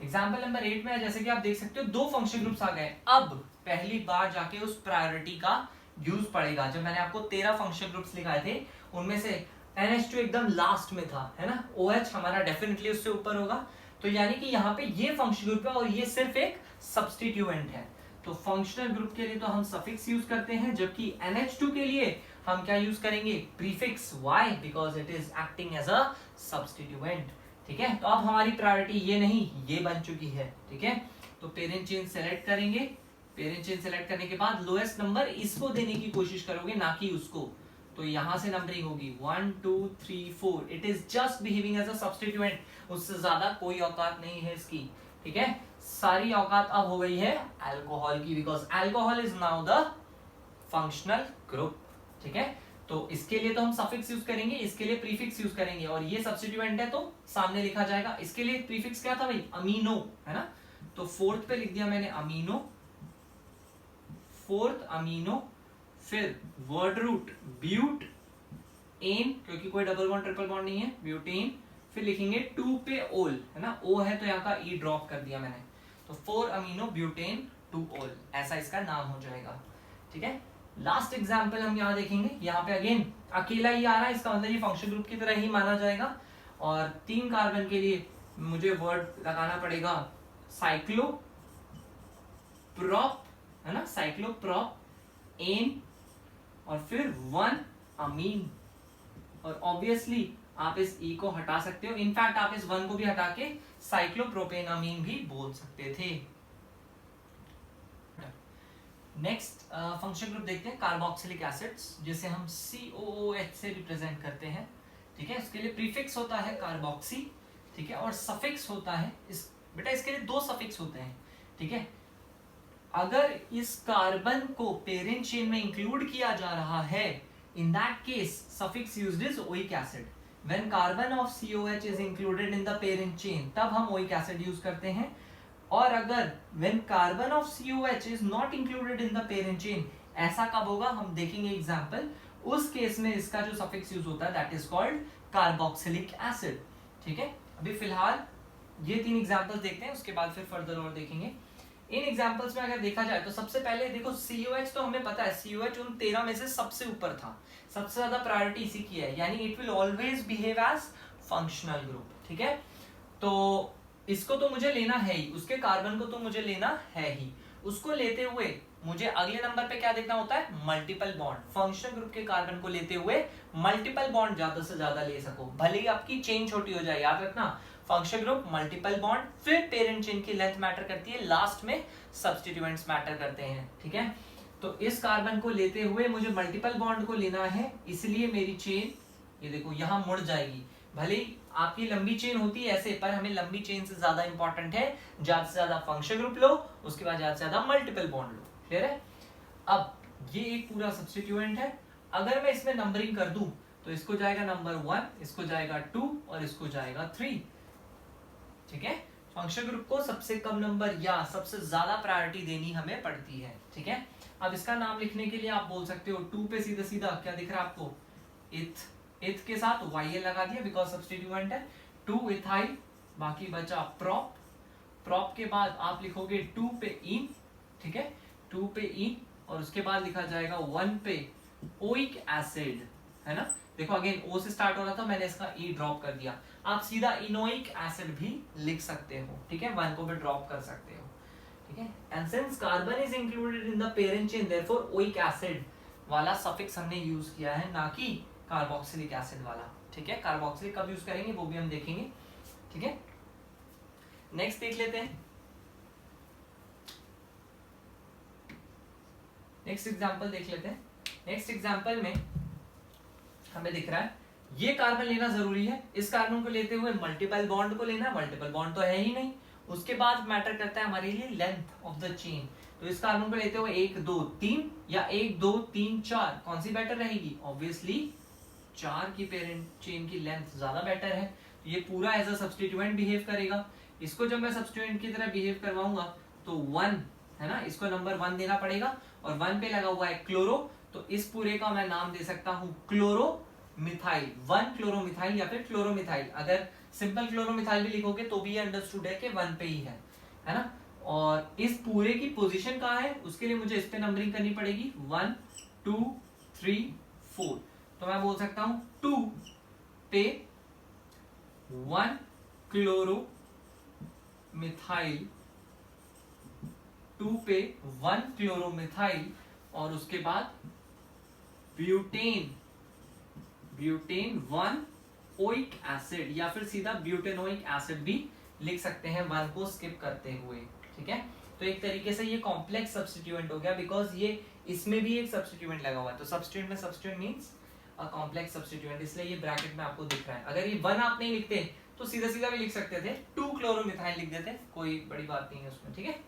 एग्जाम्पल नंबर 8 में जैसे कि आप देख सकते हो 2 फंक्शन ग्रुप्स आ गए। अब पहली बार जाके उस प्रायोरिटी का यूज पड़ेगा। जब मैंने आपको 13 फंक्शन ग्रुप्स लिखाए थे, उनमें से NH2 एकदम लास्ट में था, है ना, OH हमारा डेफिनेटली उससे ऊपर होगा, तो यानी कि यहाँ पे ये फंक्शन ग्रुप है और ये सिर्फ एक सब्स्टिट्यूएंट है। तो फंक्शनल ग्रुप के लिए तो हम सफिक्स यूज करते हैं, जबकि NH2 के लिए हम क्या यूज करेंगे, prefix. Why, because it is acting as a substituent, ठीक है। तो अब हमारी प्रायोरिटी ये नहीं, ये बन चुकी है, ठीक है। तो पेरेंट चेन सेलेक्ट करेंगे, पेरेंट चेन सेलेक्ट करने के बाद लोएस्ट नंबर इसको देने की कोशिश करोगे, ना कि उसको। तो यहां से नंबरिंग होगी 1 2 3 4, it is just behaving as a substituent, उससे ज्यादा कोई औकात नहीं है इसकी, ठीक है। सारी औकात अब हो गई है अल्कोहल की, because alcohol is now the functional group, ठीक है। तो इसके लिए तो हम सफिक्स यूज करेंगे, इसके लिए प्रीफिक्स यूज करेंगे, और ये सब्स्टिट्यूएंट है तो सामने लिखा जाएगा। इसके लिए प्रीफिक्स क्या था भाई, अमीनो, है ना, तो 4th पे लिख दिया मैंने अमीनो, 4th अमीनो, फिर वर्ड रूट ब्यूट एन, क्योंकि कोई डबल बॉन्ड ट्रिपल बॉन्ड नहीं है, ब्यूटेन, फिर लिखेंगे 2 पे ओल, है ना, ओ है तो यहाँ का ई ड्रॉप कर दिया मैंने, तो 4 अमीनो ब्यूटेन 2 ओल, ऐसा इसका नाम हो जाएगा, ठीक है। लास्ट एग्जांपल हम यहाँ देखेंगे, यहाँ पे अगेन अकेला ही आ रहा है, इसका मतलब ये फंक्शन ग्रुप की तरह ही माना जाएगा, और 3 कार्बन के लिए मुझे वर्ड लगाना पड़ेगा साइक्लो प्रोप, है ना, साइक्लो प्रोप एन, और फिर 1 अमीन, और ऑब्वियसली आप इस ई को हटा सकते हो, इनफैक्ट आप इस 1 को भी हटा के साइक्लोप्रोपेन अमीन भी बोल सकते थे। नेक्स्ट फंक्शन ग्रुप देखते हैं, कार्बोक्सिलिक एसिड्स, जिसे हम COOH से रिप्रेजेंट करते हैं, ठीक है। इसके लिए प्रीफिक्स होता है कार्बोक्सी, ठीक है, और सफिक्स होता है बेटा इसके लिए 2 सफिक्स होते हैं, ठीक है। अगर इस कार्बन को पेरेंट चेन में इंक्लूड किया जा रहा है, in that case suffix used is oic acid. When carbon of COH is included in the parent chain, तब हम oic acid यूज करते हैं, और अगर when carbon of COH is not included in the parent chain, ऐसा कब होगा हम देखेंगे एग्जाम्पल, उस केस में इसका जो सफिक्स यूज होता है that is called carboxylic acid, ठीक है। अभी फिलहाल ये 3 एग्जाम्पल्स देखते हैं, उसके बाद फिर फर्दर और देखेंगे। इन एग्जांपल्स में अगर देखा जाए तो सबसे पहले देखो COH, तो हमें पता है COH उन 13 में से सबसे ऊपर था, सबसे ज्यादा प्रायोरिटी इसी की है, यानी it will always behave as functional group, ठीक है। तो इसको तो मुझे लेना है ही, उसके कार्बन को तो मुझे लेना है ही, उसको लेते हुए मुझे अगले नंबर पे क्या देखना होता है, मल्टीपल बॉन्ड। फंक्शनल ग्रुप के कार्बन को लेते हुए मल्टीपल बॉन्ड ज्यादा से ज्यादा ले सको, भले ही आपकी चेन छोटी हो जाए, याद रखना फंक्शन ग्रुप मल्टीपल बॉन्ड, फिर पेरेंट चेन की लेंथ मैटर करती है, लास्ट में सब्स्टिट्यूएंट्स मैटर करते हैं, ठीक है। तो इस कार्बन को लेते हुए मुझे मल्टीपल बॉन्ड को लेना है, इसलिए मेरी चेन ये देखो यहां मुड़ जाएगी। भले ही आपकी लंबी चेन होती है ऐसे, पर हमें लंबी चेन से ज्यादा इंपॉर्टेंट है ज्यादा से ज्यादा फंक्शन ग्रुप लो, उसके बाद ज्यादा से ज्यादा मल्टीपल बॉन्ड लो, क्लियर है। अब ये एक पूरा सब्स्टिट्यूएंट है, अगर मैं इसमें नंबरिंग कर दूं तो इसको जाएगा नंबर 1, इसको जाएगा 2 और इसको जाएगा 3, ठीक है। फंक्शनल ग्रुप को सबसे कम नंबर या सबसे ज्यादा प्रायोरिटी देनी हमें पड़ती है, ठीक है। अब इसका नाम लिखने के लिए आप बोल सकते हो 2 पे सीधा सीधा क्या दिख रहा है आपको, इथ, इथ के साथ YL लगा दिया बिकॉज सब्स्टिट्यूएंट है, 2 इथाइल, बाकी बचा प्रोप, प्रोप के बाद आप लिखोगे 2 पे इन, ठीक है, 2 पे इन, और उसके बाद लिखा जाएगा 1 पे ओइक एसिड, है ना। देखो अगेन O से स्टार्ट हो रहा था, मैंने इसका E ड्रॉप कर दिया, आप सीधा इनोइक एसिड भी लिख सकते हो, ठीक है, 1 को भी ड्रॉप कर सकते हो, ठीक है। And since carbon is included in the parent chain therefore oic acid वाला सफिक्स हमने यूज किया है, ना कि कार्बोक्सिलिक एसिड वाला, ठीक है। कार्बोक्सिलिक कब यूज करेंगे वो भी हम देखेंगे, ठीक है। नेक्स्ट देख लेते हैं, नेक्स्ट एग्जांपल देख लेते हैं। नेक्स्ट एग्जांपल में हमें दिख रहा है ये कार्बन लेना जरूरी है, इस कार्बन को लेते हुए मल्टीपल बॉन्ड को लेना है, मल्टीपल बॉन्ड तो है ही नहीं, उसके बाद मैटर करता है हमारे लिए लेंथ ऑफ द चेन, तो इस कार्बन को लेते हुए 1 2 3 या 1 2 3 4 कौन सी बेटर रहेगी, ऑब्वियसली 4 की पेरेंट चेन की लेंथ ज्यादा बेटर है, तो ये पूरा एज अ सब्स्टिट्यूएंट बिहेव करेगा। इसको जब मैं सब्स्टिट्यूएंट की तरह बिहेव करवाऊंगा तो 1 है ना, इसको नंबर 1 देना पड़ेगा, और 1 पे लगा हुआ है क्लोरो, तो इस पूरे का मैं नाम दे सकता हूं क्लोरो मिथाइल, 1 क्लोरोमिथाइल या फिर क्लोरोमिथाइल, अगर सिंपल क्लोरोमिथाइल भी लिखोगे तो भी ये अंडरस्टूड है कि 1 पे ही है ना। और इस पूरे की पोजीशन कहाँ है, उसके लिए मुझे इस पे नंबरिंग करनी पड़ेगी 1 2 3 4, तो मैं बोल सकता हूं 2 पे 1 क्लोरोमिथाइल, 2 पे 1 क्लोरोमिथाइल, और उसके बाद ब्यूटेन, ब्यूटेन 1 ओइक एसिड, या फिर सीधा ब्यूटेनोइक एसिड भी लिख सकते हैं 1 को स्किप करते हुए, ठीक है। तो एक तरीके से ये कॉम्प्लेक्स सब्स्टिट्यूएंट हो गया, बिकॉज ये इसमें भी एक सब्स्टिट्यूएंट लगा हुआ है, तो सब्स्टिट्यूएंट में substituent means a complex substituent, इसलिए ये ब्रैकेट में आपको दिख रहा है। अगर ये 1 आप नहीं लिखते तो सीधा सीधा भी लिख सकते थे, 2 क्लोरोमिथाइल लिख देते, कोई बड़ी बात नहीं है उसमें, ठीक है।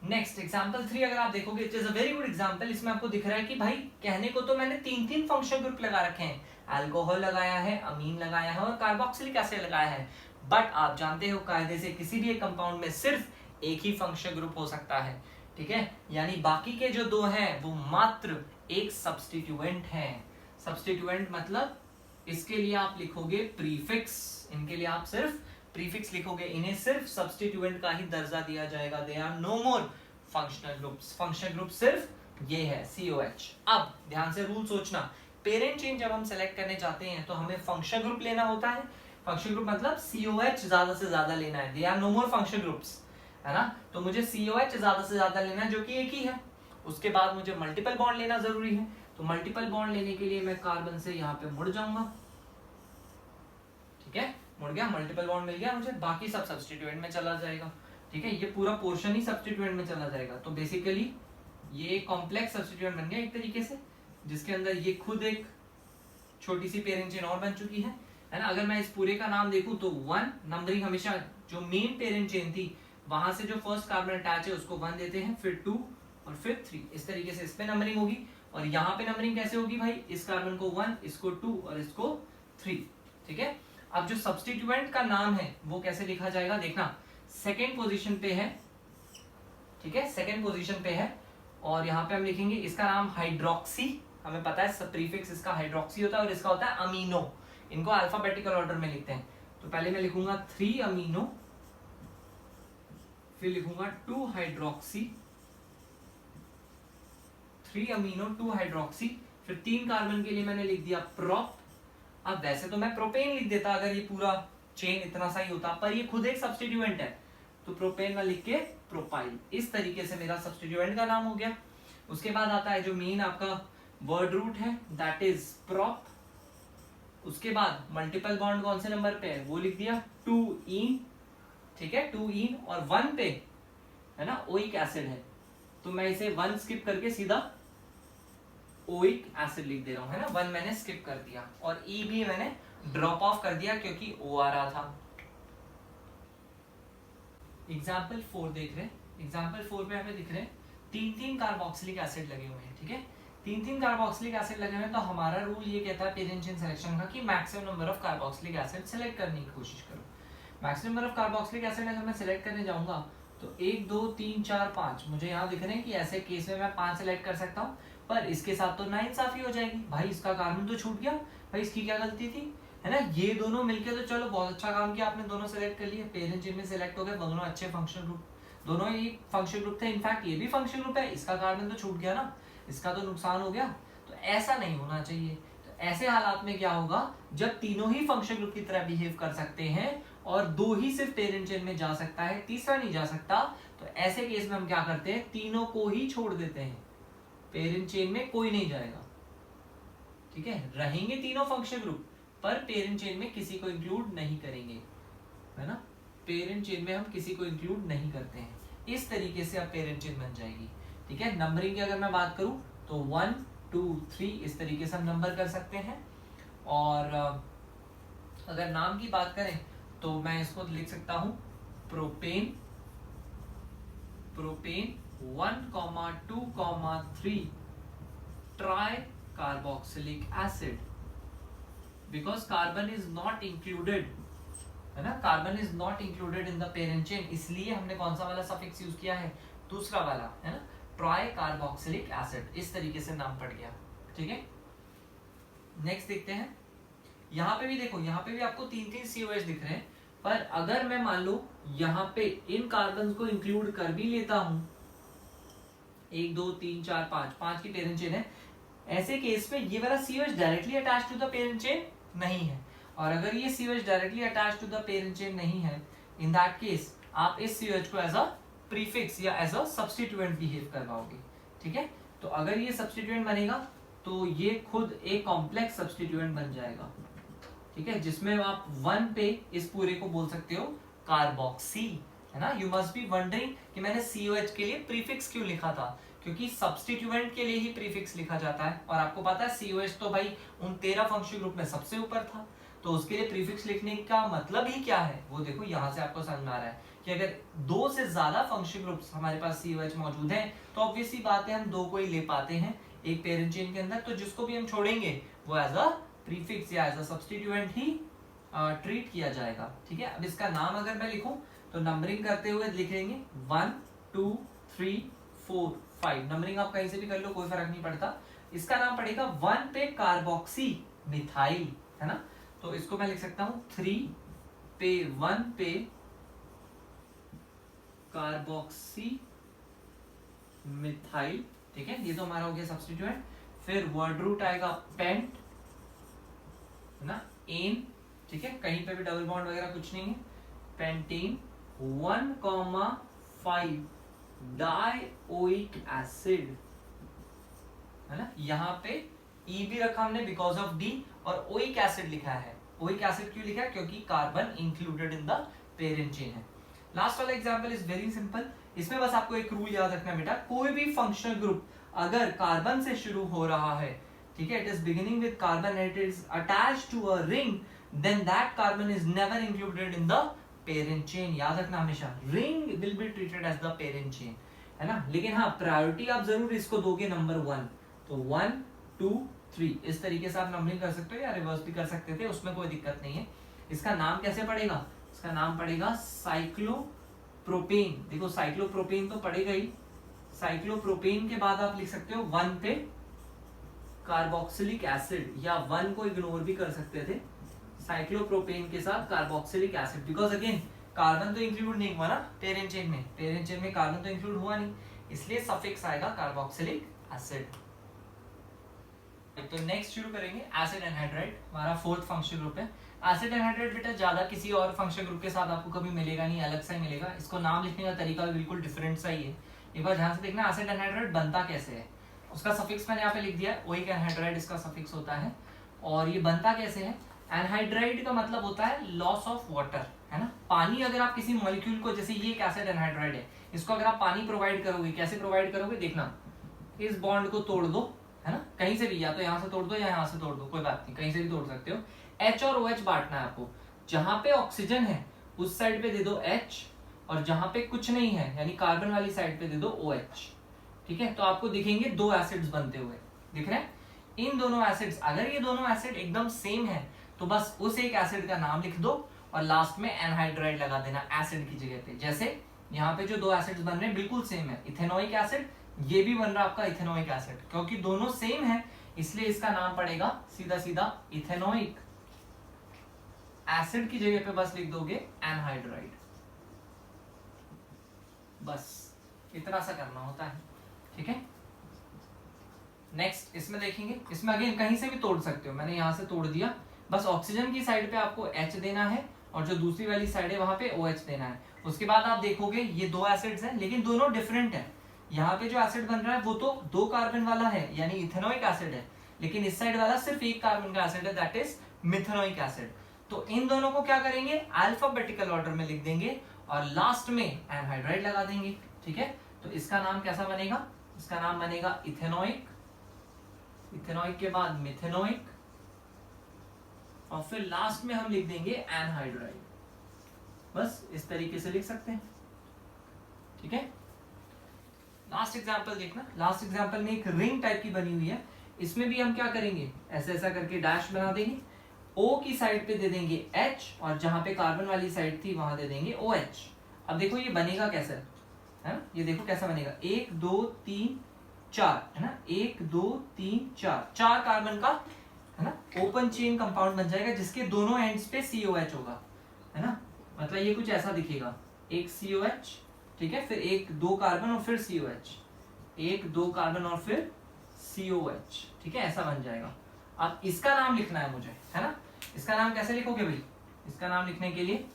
नेक्स्ट एग्जांपल 3 अगर आप देखोगे, it is a very good example. इसमें आपको दिख रहा है कि भाई कहने को तो मैंने 3 फंक्शनल ग्रुप लगा रखे हैं, अल्कोहल लगाया है, अमीन लगाया है और कार्बोक्सिलिक एसिड लगाया है, बट आप जानते हो कायदे से किसी भी एक कंपाउंड में सिर्फ एक ही फंक्शनल ग्रुप हो सकता है, ठीक है, यानी बाकी के जो 2 हैं वो मात्र एक सब्स्टिट्यूएंट हैं। सब्स्टिट्यूएंट मतलब इसके लिए आप लिखोगे प्रीफिक्स, इनके लिए आप सिर्फ प्रीफिक्स लिखोगे, इन्हें सिर्फ सब्स्टिट्यूएंट का ही दर्जा दिया जाएगा, they are no more functional groups. Functional group सिर्फ ये है COH। अब ध्यान से रूल सोचना, पेरेंट चेन जब हम सेलेक्ट करने जाते हैं तो हमें फंक्शनल ग्रुप लेना होता है, फंक्शनल ग्रुप मतलब COH ज्यादा से ज्यादा लेना है, they are no more functional groups, है ना, तो मुझे COH ज्यादा से ज्यादा लेना है जो कि एक ही है। उसके बाद मुझे मल्टीपल बॉन्ड लेना जरूरी है, तो मल्टीपल बॉन्ड लेने के लिए मैं कार्बन से यहाँ पे मुड़ जाऊंगा, ठीक है, मुड़ गया, मल्टीपल बॉन्ड मिल गया मुझे, बाकी सब सब्स्टिट्यूएंट में चला जाएगा, ठीक है, ये पूरा पोर्शन ही सब्स्टिट्यूएंट में चला जाएगा। तो बेसिकली ये कॉम्प्लेक्स सब्स्टिट्यूएंट बन गया एक तरीके से, जिसके अंदर ये खुद एक छोटी सी पेरेंट चेन और बन चुकी है ना। अगर मैं इस पूरे का नाम देखूं तो 1 नंबरिंग हमेशा जो मेन पेरेंट चेन थी वहां से जो फर्स्ट कार्बन अटैच है उसको 1 देते हैं, फिर 2 और फिर 3, इस तरीके से इस पे नंबरिंग होगी। और यहाँ पे नंबरिंग कैसे होगी भाई, इस कार्बन को 1, इसको 2 और इसको 3, ठीक है। अब जो सब्स्टिट्यूएंट का नाम है वो कैसे लिखा जाएगा, देखना सेकेंड पोजीशन पे है, ठीक है, सेकेंड पोजीशन पे है, और यहाँ पे हम लिखेंगे इसका नाम हाइड्रोक्सी, हमें पता है प्रीफिक्स इसका हाइड्रोक्सी होता है और इसका होता है अमीनो, इनको अल्फाबेटिकल ऑर्डर में लिखते हैं। तो पहले मैं लिखूंगा 3 अमीनो, फिर लिखूंगा 2 हाइड्रोक्सी, 3 अमीनो 2 हाइड्रोक्सी, फिर 3 कार्बन के लिए मैंने लिख दिया प्रोप। अब वैसे तो मैं प्रोपेन लिख देता अगर ये पूरा चेन इतना सा ही होता, पर ये खुद एक सब्स्टिट्यूएंट है, तो प्रोपेन में लिख के प्रोपाइल, इस तरीके से मेरा सब्स्टिट्यूएंट का नाम हो गया। उसके बाद आता है जो मेन आपका वर्ड रूट है, दैट इज प्रोप। उसके बाद मल्टीपल बॉन्ड कौन से नंबर पे है वो लिख दिया 2 इन, ठीक है, 2 इन, और 1 पे है ना ओइक एसिड है, तो मैं इसे 1 स्किप करके सीधा ओइक एसिड लिख दे रहा हूं, है ना, 1 मैंने स्किप कर दिया और ई भी मैंने ड्रॉप ऑफ कर दिया क्योंकि ओ आ रहा था। एग्जाम्पल 4 देख रहे हैं, एग्जाम्पल 4 पे हमें दिख रहे हैं 3 कार्बोक्सिलिक एसिड लगे हुए हैं, ठीक है, 3 कार्बोक्सिलिक एसिड लगे हुए हैं। तो हमारा रूल ये कहता है पेरेंट चेन सिलेक्शन का कि maximum number of carboxylic acid select करने की कोशिश करो। Maximum number of carboxylic acid अगर मैं सिलेक्ट करने जाऊंगा तो 1 2 3 4 5 मुझे यहाँ दिख रहे हैं कि ऐसे केस में मैं 5 सिलेक्ट कर सकता हूँ, पर इसके साथ तो नाइंसाफी हो जाएगी, भाई इसका कार्बन तो छूट गया, भाई इसकी क्या गलती थी, है ना। ये दोनों मिलके तो चलो बहुत अच्छा काम किया आपने, दोनों सेलेक्ट कर लिए, पेरेंट चेन में सेलेक्ट हो गए, दोनों अच्छे फंक्शनल ग्रुप, दोनों ही फंक्शनल ग्रुप थे, इनफैक्ट ये भी फंक्शनल ग्रुप है, इसका कार्बन तो छूट गया ना, इसका तो नुकसान हो गया। तो ऐसा नहीं होना चाहिए। तो ऐसे हालात में क्या होगा, जब तीनों ही फंक्शनल ग्रुप की तरह बिहेव कर सकते हैं और दो ही सिर्फ पेरेंट चेन में जा सकता है, तीसरा नहीं जा सकता, तो ऐसे केस में हम क्या करते हैं, तीनों को ही छोड़ देते हैं, पेरेंट चेन में कोई नहीं जाएगा, ठीक है। रहेंगे तीनों फंक्शनल ग्रुप पर पेरेंट चेन में किसी को इंक्लूड नहीं करेंगे, है ना। पेरेंट चेन में हम किसी को इंक्लूड नहीं करते हैं। इस तरीके से अब पेरेंट चेन बन जाएगी, ठीक है। नंबरिंग की अगर मैं बात करूं तो 1 2 3 इस तरीके से हम नंबर कर सकते हैं। और अगर नाम की बात करें तो मैं इसको लिख सकता हूं propane, propane 1, 2, 3 try carboxylic acid, because carbon is not included, है ना, carbon is not included in the parent chain, इसलिए हमने कौन सा वाला सफिक्स यूज किया है, दूसरा वाला, है ना, ट्राई कार्बोक्सिलिक एसिड। इस तरीके से नाम पड़ गया, ठीक है। नेक्स्ट देखते हैं, यहाँ पे भी देखो, यहाँ पे भी आपको 3 COH दिख रहे हैं, पर अगर मैं मान लो यहाँ पे इन कार्बन को इंक्लूड कर भी लेता हूं, 1 2 3 4 5 की पेरेंट चेन है, ऐसे केस में ये वाला COH directly attach to the parent chain नहीं है, और अगर ये COH directly attach to the parent chain नहीं है, इन दैट केस आप इस COH को एज अ प्रीफिक्स या एज अ सब्स्टिट्यूएंट बिहेव करवाओगे, ठीक है। तो अगर ये सब्स्टिट्यूएंट बनेगा तो ये खुद एक कॉम्प्लेक्स सब्स्टिट्यूएंट बन जाएगा, ठीक है, जिसमें आप 1 पे इस पूरे को बोल सकते हो कार्बोक्सी, है ना। यू मस्ट बी वंडरिंग कि मैंने COH के लिए प्रीफिक्स क्यों लिखा था, क्योंकि सब्स्टिट्यूएंट के लिए ही प्रीफिक्स लिखा जाता है, और आपको पता है COH तो भाई उन 13 फंक्शनल ग्रुप में सबसे ऊपर था, तो उसके लिए प्रीफिक्स लिखने का मतलब ही क्या है, वो देखो यहाँ से आपको समझ में आ रहा है कि अगर 2 से ज्यादा फंक्शनल ग्रुप्स हमारे पास COH मौजूद हैं तो ऑब्वियसली बात है हम 2 को ही ले पाते हैं एक पेरेंट चेन के अंदर, तो जिसको भी हम छोड़ेंगे वो एज अ प्रीफिक्स या एज अ सब्स्टिट्यूएंट ही ट्रीट किया जाएगा, ठीक है। अब इसका नाम अगर मैं लिखूं तो नंबरिंग करते हुए लिखेंगे 1 2 3 4 5, नंबरिंग आप कहीं से भी कर लो, कोई फर्क नहीं पड़ता। इसका नाम पड़ेगा 1 पे कार्बोक्सी मिथाइल, है ना, तो इसको मैं लिख सकता हूं 3 पे 1 पे कार्बोक्सी मिथाइल, ठीक है, ये तो हमारा हो गया सब्स्टिट्यूएंट। फिर वर्ड रूट आएगा पेंट, है ना, एन, ठीक है, कहीं पे भी डबल बॉन्ड वगैरह कुछ नहीं है, पेंटीन 1,5 डाइओइक एसिड, है ना। यहाँ पे E भी रखा हमने बिकॉज ऑफ D, और ओइक एसिड लिखा है, ओइक एसिड क्यों लिखा है, क्योंकि carbon included in the parent chain है। लास्ट वाला एग्जांपल इज वेरी सिंपल, इसमें बस आपको एक रूल याद रखना बेटा, कोई भी फंक्शनल ग्रुप अगर कार्बन से शुरू हो रहा है, ठीक है, it is beginning with carbon and it is attached to a ring, then that carbon is never included in the parent chain. याद रखना हमेशा, ring will be treated as the parent chain, है ना। लेकिन हाँ, प्रायोरिटी आप जरूर इसको दोगे नंबर 1, तो 1 2 3 इस तरीके से आप नंबरिंग कर सकते हो या रिवर्स भी कर सकते थे, उसमें कोई दिक्कत नहीं है। इसका नाम कैसे पड़ेगा, इसका नाम पड़ेगा साइक्लोप्रोपेन। देखो साइक्लोप्रोपेन तो पड़ेगा ही, साइक्लोप्रोपेन के बाद आप लिख सकते हो 1 पे कार्बोक्सिलिक एसिड, या 1 को इग्नोर भी कर सकते थे, साइक्लोप्रोपेन के साथ carboxylic acid, because again carbon तो इंक्लूड नहीं हुआ ना पेरेंट चेन में, पेरेंट चेन में कार्बन तो इंक्लूड हुआ नहीं, इसलिए सफिक्स आएगा कार्बोक्सिलिक एसिड। तो नेक्स्ट शुरू करेंगे एसिड एनहाइड्राइड, हमारा 4th फंक्शनल ग्रुप है। एसिड एनहाइड्राइड बेटा ज्यादा किसी और फंक्शनल ग्रुप के साथ आपको कभी मिलेगा नहीं, अलग सा ही मिलेगा, इसको नाम लिखने का तरीका भी बिल्कुल डिफरेंट सा ही है। एक बार ध्यान से देखना एसिड एनहाइड्राइड बनता कैसे है, उसका सफिक्स मैंने यहाँ पे लिख दिया, ओइक एनहाइड्राइड इसका सफिक्स होता है, और ये बनता कैसे है, एनहाइड्राइड का मतलब होता है लॉस ऑफ वाटर, है ना। पानी अगर आप किसी मॉलिक्यूल को, जैसे ये एक एसिड एनहाइड्राइड है, इसको अगर आप पानी प्रोवाइड करोगे, कैसे प्रोवाइड करोगे देखना, इस बॉन्ड को तोड़ दो, है ना, कहीं से भी, या तो यहाँ से तोड़ दो या यहाँ से तोड़ दो, कोई बात नहीं, कहीं से भी तोड़ सकते हो। H और OH बांटना है आपको, जहां पे ऑक्सीजन है उस साइड पे दे दो H, और जहां पे कुछ नहीं है यानी कार्बन वाली साइड पे दे दो OH, ठीक है। तो आपको दिखेंगे 2 एसिड्स बनते हुए, दिख रहे हैं। इन दोनों एसिड्स, अगर ये दोनों एसिड एकदम सेम है तो बस उस एक एसिड का नाम लिख दो, और लास्ट में एनहाइड्राइड लगा देना एसिड की जगह पे। जैसे यहाँ पे जो दो एसिड्स बन रहे हैं बिल्कुल सेम है, इथेनोइक एसिड, ये भी बन रहा है आपका इथेनोइक एसिड, क्योंकि दोनों सेम है इसलिए इसका नाम पड़ेगा सीधा सीधा इथेनोइक। एसिड की जगह पे बस लिख दोगे एनहाइड्राइड, बस इतना सा करना होता है, ठीक है। नेक्स्ट इसमें देखेंगे, इसमें अगेन कहीं से भी तोड़ सकते हो, मैंने यहां से तोड़ दिया, बस ऑक्सीजन की साइड पे आपको H देना है और जो दूसरी वाली साइड है वहां पे OH देना है। उसके बाद आप देखोगे ये दो एसिड्स हैं लेकिन दोनों डिफरेंट है। यहाँ पे जो एसिड बन रहा है वो तो 2 कार्बन वाला है यानी इथेनोइक एसिड है, लेकिन इस साइड वाला सिर्फ 1 कार्बन का एसिड है, दैट इज मिथेनोइक एसिड। तो इन दोनों को क्या करेंगे, अल्फाबेटिकल ऑर्डर में लिख देंगे और लास्ट में एनहाइड्राइड लगा देंगे, ठीक है। तो इसका नाम कैसा बनेगा, इसका नाम बनेगा इथेनोइक, इथेनोइक के बाद मिथेनोइक और फिर लास्ट में हम लिख देंगे एनहाइड्राइड, बस इस तरीके से लिख सकते हैं, ठीक है। लास्ट एग्जांपल देखना, लास्ट एग्जांपल में एक रिंग टाइप की बनी हुई है, इसमें भी हम क्या करेंगे, ऐसा ऐसा करके डैश बना देंगे, O की साइड पे दे देंगे H और जहां पे कार्बन वाली साइड थी वहां दे देंगे OH। अब देखो ये बनेगा कैसे है ना, ये देखो कैसा बनेगा, 1 2 3 4 है ना, 1 2 3 4, 4 कार्बन का है ना ओपन चेन कंपाउंड बन जाएगा जिसके दोनों एंड्स पे COH होगा, है ना। मतलब ये कुछ ऐसा दिखेगा, एक COH, ठीक है, फिर एक 2 कार्बन और फिर COH, 1 2 कार्बन और फिर COH, ठीक है, ऐसा बन जाएगा। अब इसका नाम लिखना है मुझे, है ना। इसका नाम कैसे लिखोगे भाई, इसका नाम लिखने के लिए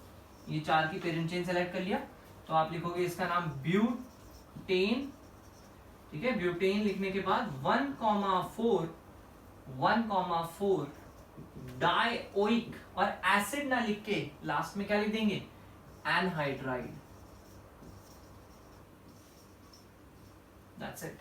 ये 4 की पेरेंट चेन सेलेक्ट कर लिया, तो आप लिखोगे इसका नाम ब्यूटेन, ठीक है। ब्यूटेन लिखने के बाद 1,4 डाइओइक और एसिड ना लिख के लास्ट में क्या लिख देंगे, एनहाइड्राइड, दैट्स इट।